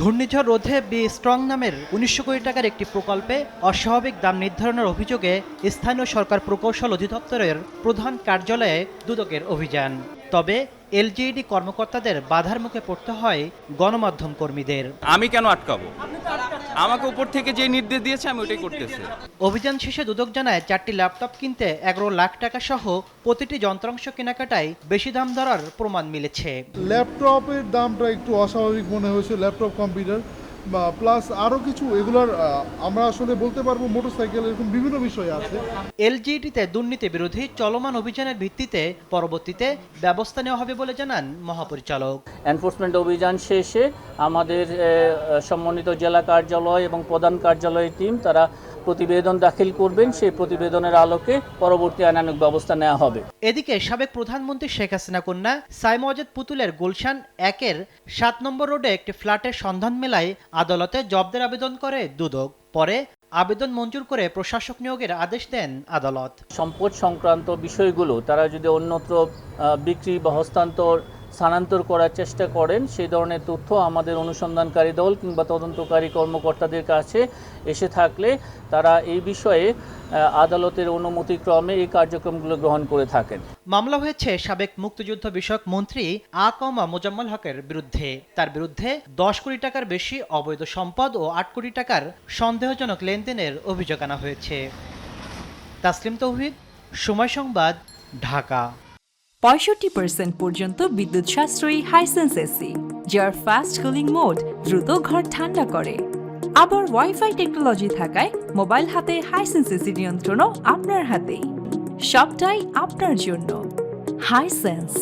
ঘূর্ণিঝড় রোধে be strong নামের ১৯০০ কোটি টাকার একটি প্রকল্পে অস্বাভাবিক দাম নির্ধারণের অভিযোগে স্থানীয় সরকার প্রকৌশল অধিদপ্তরের প্রধান কার্যালয়ে দুদকের অভিযান। তবে এলজিইডি কর্মকর্তাদের বাধার মুখে পড়তে হয় গণমাধ্যম কর্মীদের। আমি কেন আটকাবো? আমাকে উপর থেকে যে নির্দেশ দিয়েছে আমি ওটাই করতেছি। অভিযান শেষে দুদক জানায় ৪টি ল্যাপটপ কিনতে ১১ লাখ টাকা সহ প্রতিটি যন্ত্রাংশ কেনাকাটায় বেশি দাম ধরার প্রমাণ মিলেছে। ল্যাপটপের দামটা একটু অস্বাভাবিক মনে হয়েছে, ল্যাপটপ কম্পিউটার বা প্লাস আরও কিছু এগুলোর আমরা আসলে বলতে পারবো মোটরসাইকেল, এরকম বিভিন্ন বিষয় আছে। এলজিইডিতে দুর্নীতি বিরোধী চলমান অভিযানের ভিত্তিতে পরবর্তীতে ব্যবস্থা নেওয়া হবে বলে জানান মহাপরিচালক। এনফোর্সমেন্ট অভিযান শেষে আমাদের সম্মানিত জেলা কার্যালয় এবং প্রধান কার্যালয়ের টিম তারা প্রতিবেদন দাখিল করবেন। সেই প্রতিবেদনের আলোকে পরবর্তী আইনানুগ ব্যবস্থা নেওয়া হবে। এদিকে সাবেক প্রধানমন্ত্রী শেখ হাসিনা কন্যা সাইমওয়াজেদ পুতুলের গুলশান ১-এর ৭ নম্বর রোডে একটি ফ্ল্যাটের সন্ধান মেলায় আদালতে জব্দের আবেদন করে দুদক। পরে আবেদন মঞ্জুর করে প্রশাসক নিয়োগের আদেশ দেন আদালত। সম্পদ সংক্রান্ত বিষয়গুলো তারা যদি অন্যত্র বিক্রি বা স্থানান্তর করার চেষ্টা করেন, সেই ধরনের তথ্য আমাদের অনুসন্ধানকারী দল কিংবা তদন্তকারী কর্মকর্তাদের কাছে এসে থাকলে তারা এই বিষয়ে আদালতের অনুমতিক্রমে এই কার্যক্রমগুলো গ্রহণ করে থাকেন। মামলা হয়েছে সাবেক মুক্তিযুদ্ধ বিষয়ক মন্ত্রী মোজাম্মেল হকের বিরুদ্ধে। তার বিরুদ্ধে ১০ কোটি টাকার বেশি অবৈধ সম্পদ ও ৮ কোটি টাকার সন্দেহজনক লেনদেনের অভিযোগ আনা হয়েছে। তাসলিম তৌহিদ, সময় সংবাদ, ঢাকা। ৬৫% পর্যন্ত বিদ্যুৎ সাশ্রয়ী হাইসেন্স এসি, যার ফাস্ট কুলিং মোড দ্রুত ঘর ঠান্ডা করে। আবার ওয়াইফাই টেকনোলজি থাকায় মোবাইল হাতে হাইসেন্স এসি নিয়ন্ত্রণও আপনার হাতেই। সবটাই আপনার জন্য হাইসেন্স।